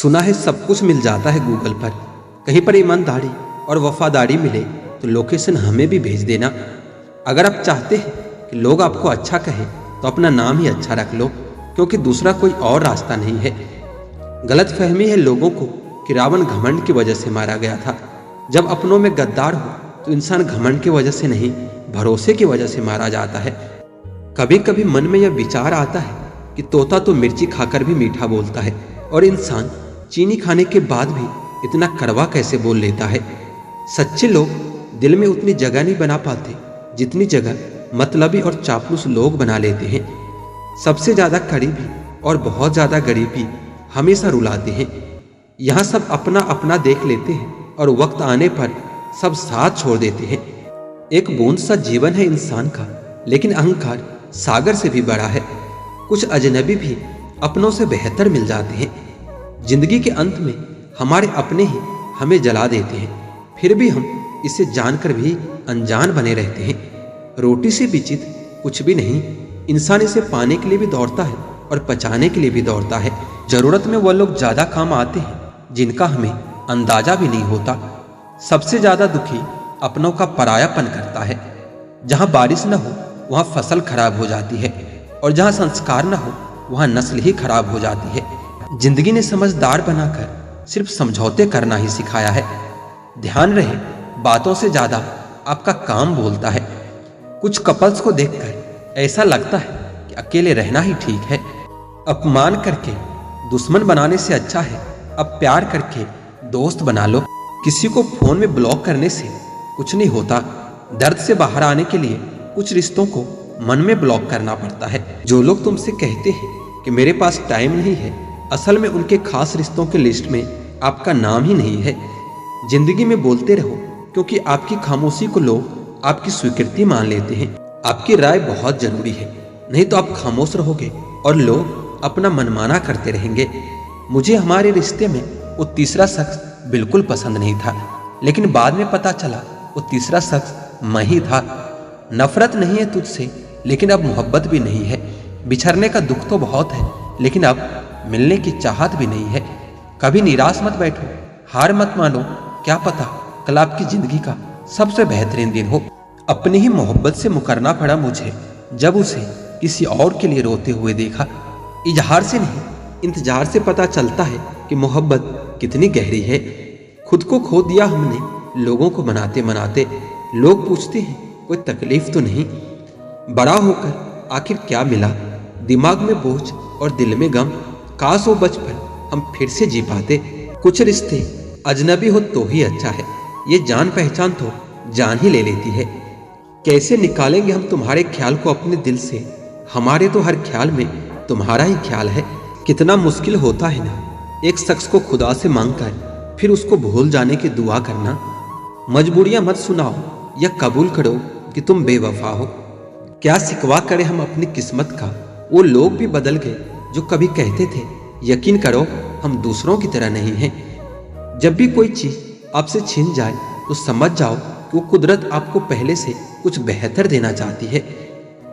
सुना है सब कुछ मिल जाता है गूगल पर। कहीं पर ईमानदारी और वफादारी मिले तो लोकेशन हमें भी भेज देना। अगर आप चाहते हैं कि लोग आपको अच्छा कहें तो अपना नाम ही अच्छा रख लो, क्योंकि दूसरा कोई और रास्ता नहीं है। गलतफहमी है लोगों को कि रावण घमंड की वजह से मारा गया था। जब अपनों में गद्दार हो तो इंसान घमंड की वजह से नहीं, भरोसे की वजह से मारा जाता है। कभी कभी मन में यह विचार आता है कि तोता तो मिर्ची खाकर भी मीठा बोलता है, और इंसान चीनी खाने के बाद भी इतना कड़वा कैसे बोल लेता है। सच्चे लोग दिल में उतनी जगह नहीं बना पाते जितनी जगह मतलबी और चापलूस लोग बना लेते हैं। सबसे ज्यादा करीबी और बहुत ज्यादा गरीबी हमेशा रुलाते हैं। यहाँ सब अपना अपना देख लेते हैं और वक्त आने पर सब साथ छोड़ देते हैं। एक बूंद सा जीवन है इंसान का, लेकिन अहंकार सागर से भी बड़ा है। कुछ अजनबी भी अपनों से बेहतर मिल जाते हैं। जिंदगी के अंत में हमारे अपने ही हमें जला देते हैं, फिर भी हम इसे जानकर भी अनजान बने रहते हैं। रोटी से विचित कुछ भी नहीं। इंसान इसे पाने के लिए भी दौड़ता है और पचाने के लिए भी दौड़ता है। जरूरत में वह लोग ज्यादा काम आते हैं जिनका हमें अंदाजा भी नहीं होता। सबसे ज्यादा दुखी अपनों का परायापन करता है। जहां बारिश न हो वहां फसल खराब हो जाती है, और जहां संस्कार न हो वहां नस्ल ही खराब हो जाती है। जिंदगी ने समझदार बनाकर सिर्फ समझौते करना ही सिखाया है। ध्यान रहे, बातों से ज्यादा आपका काम बोलता है। कुछ कपल्स को देखकर ऐसा लगता है कि अकेले रहना ही ठीक है। अपमान करके दुश्मन बनाने से अच्छा है अब प्यार करके दोस्त बना लो। किसी को फोन में ब्लॉक करने से कुछ नहीं होता। दर्द से बाहर आने के लिए कुछ रिश्तों को मन में ब्लॉक करना पड़ता है। जो लोग तुमसे कहते हैं कि मेरे पास टाइम नहीं है, असल में उनके खास रिश्तों के लिस्ट में आपका नाम ही नहीं है। जिंदगी में बोलते रहो, क्योंकि आपकी खामोशी को लोग आपकी स्वीकृति मान लेते हैं। आपकी राय बहुत जरूरी है, नहीं तो आप खामोश रहोगे और लोग अपना मनमाना करते रहेंगे। मुझे हमारे रिश्ते में वो तीसरा शख्स बिल्कुल पसंद नहीं था, लेकिन बाद में पता चला वो तीसरा शख्स मैं ही था। नफरत नहीं है तुझसे, लेकिन अब मोहब्बत भी नहीं है। बिछड़ने का दुख तो बहुत है, लेकिन अब मिलने की चाहत भी नहीं है। कभी निराश मत बैठो, हार मत मानो। क्या पता कल आपकी जिंदगी का सबसे बेहतरीन दिन हो। अपनी ही मोहब्बत से मुकरना पड़ा मुझे जब उसे किसी और के लिए रोते हुए देखा। इजहार से नहीं, इंतजार से पता चलता है कि मोहब्बत कितनी गहरी है। खुद को खो दिया हमने लोगों को मनाते मनाते। लोग पूछते हैं कोई तकलीफ तो नहीं। बड़ा होकर आखिर क्या मिला? दिमाग में बोझ और दिल में गम। काश वो बचपन हम फिर से जी पाते। कुछ रिश्ते अजनबी हो तो ही अच्छा है, ये जान पहचान तो जान ही ले लेती है। कैसे निकालेंगे हम तुम्हारे ख्याल को अपने दिल से? हमारे तो हर ख्याल में तुम्हारा ही ख्याल है। कितना मुश्किल होता है ना एक शख्स को खुदा से मांगकर फिर उसको भूल जाने की दुआ करना। मजबूरियां मत सुनाओ या कबूल करो कि तुम बेवफा हो। क्या सिकवा करें हम अपनी किस्मत का? वो लोग भी बदल गए जो कभी कहते थे यकीन करो हम दूसरों की तरह नहीं हैं। जब भी कोई चीज आपसे छिन जाए तो समझ जाओ कि वो कुदरत आपको पहले से कुछ बेहतर देना चाहती है।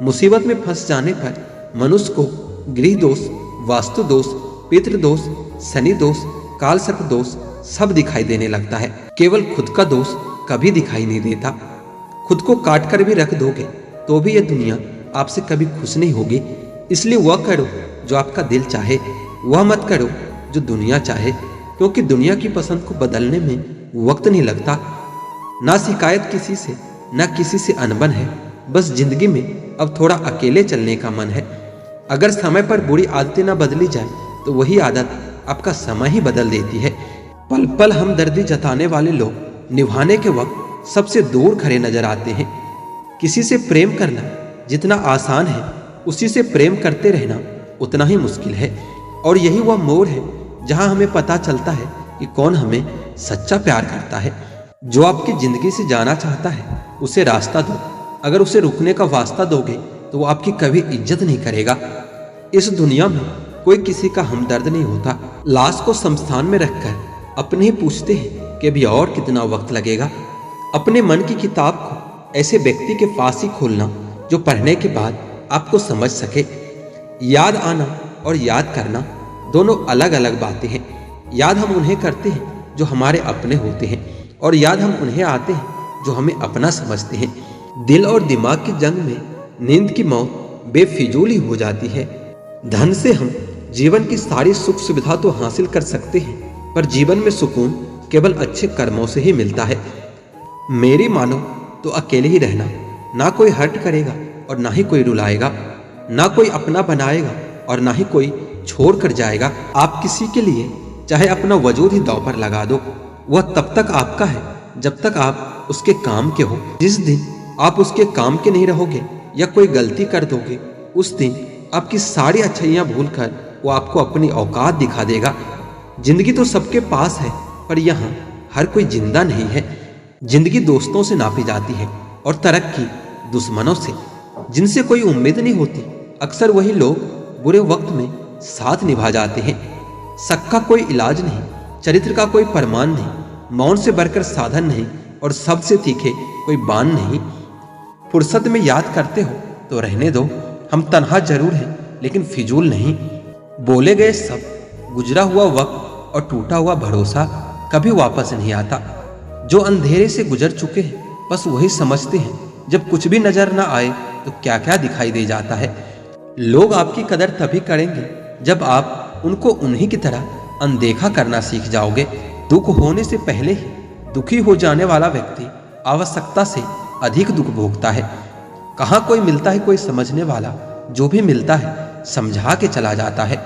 मुसीबत में फंस जाने पर मनुष्य को गृह दोष, वास्तु दोष, पितृ दोष, शनि दोष, काल सर्प दोष सब दिखाई देने लगता है। केवल खुद का दोष कभी दिखाई नहीं देता। खुद को काट कर भी रख दोगे तो भी यह दुनिया आपसे कभी खुश नहीं होगी। इसलिए वह करो जो आपका दिल चाहे, वह मत करो जो दुनिया चाहे, क्योंकि दुनिया की पसंद को बदलने में वक्त नहीं लगता। ना शिकायत किसी से, ना किसी से अनबन है। बस जिंदगी में अब थोड़ा अकेले चलने का मन है। अगर समय पर बुरी आदतें ना बदली जाए तो वही आदत आपका समय ही बदल देती है। पल पल हमदर्दी जताने वाले लोग निभाने के वक्त सबसे दूर खड़े नजर आते हैं। किसी से प्रेम करना जितना आसान है, उसी से प्रेम करते रहना उतना ही मुश्किल है। और यही वह मोड़ है जहां हमें पता चलता है कि कौन हमें सच्चा प्यार करता है। जो आपकी जिंदगी से जाना चाहता है उसे रास्ता दो। अगर उसे रुकने का वास्ता दोगे तो वो आपकी कभी इज्जत नहीं करेगा। इस दुनिया में कोई किसी का हमदर्द नहीं होता। लाश को शमशान में रखकर अपने ही पूछते हैं कि अभी और कितना वक्त लगेगा। अपने मन की किताब को ऐसे व्यक्ति के पास ही खोलना जो पढ़ने के बाद आपको समझ सके। याद आना और याद करना दोनों अलग अलग बातें हैं। याद हम उन्हें करते हैं जो हमारे अपने होते हैं, और याद हम उन्हें आते हैं जो हमें अपना समझते हैं। दिल और दिमाग की जंग में नींद की मौत बेफिजूल ही हो जाती है। धन से हम जीवन की सारी सुख सुविधा तो हासिल कर सकते हैं, पर जीवन में सुकून केवल अच्छे कर्मों से ही मिलता है। मेरी मानो तो अकेले ही रहना, ना कोई हर्ट करेगा और ना ही कोई रुलाएगा, ना कोई अपना बनाएगा और ना ही कोई छोड़ कर जाएगा। आप किसी के लिए चाहे अपना वजूद ही दांव पर लगा दो, वह तब तक आपका है जब तक आप उसके काम के हो। जिस दिन आप उसके काम के नहीं रहोगे या कोई गलती कर दोगे, उस दिन आपकी सारी अच्छाइयाँ भूलकर वो आपको अपनी औकात दिखा देगा। जिंदगी तो सबके पास है, पर यहाँ हर कोई जिंदा नहीं है। जिंदगी दोस्तों से नापी जाती है और तरक्की दुश्मनों से। जिनसे कोई उम्मीद नहीं होती, अक्सर वही लोग बुरे वक्त में साथ निभा जाते हैं। शक का कोई इलाज नहीं, चरित्र का कोई प्रमाण नहीं, मौन से बढ़कर साधन नहीं और सबसे तीखे कोई बाण नहीं। फुर्सत में याद करते हो तो रहने दो, हम तन्हा जरूर हैं लेकिन फिजूल नहीं। बोले गए सब, गुजरा हुआ वक्त और टूटा हुआ भरोसा कभी वापस नहीं आता। जो अंधेरे से गुजर चुके हैं बस वही समझते हैं, जब कुछ भी नजर ना आए तो क्या क्या दिखाई दे जाता है। लोग आपकी कदर तभी करेंगे जब आप उनको उन्हीं की तरह अनदेखा करना सीख जाओगे। दुख होने से पहले ही दुखी हो जाने वाला व्यक्ति आवश्यकता से अधिक दुख भोगता है। कहाँ कोई मिलता है कोई समझने वाला, जो भी मिलता है समझा के चला जाता है।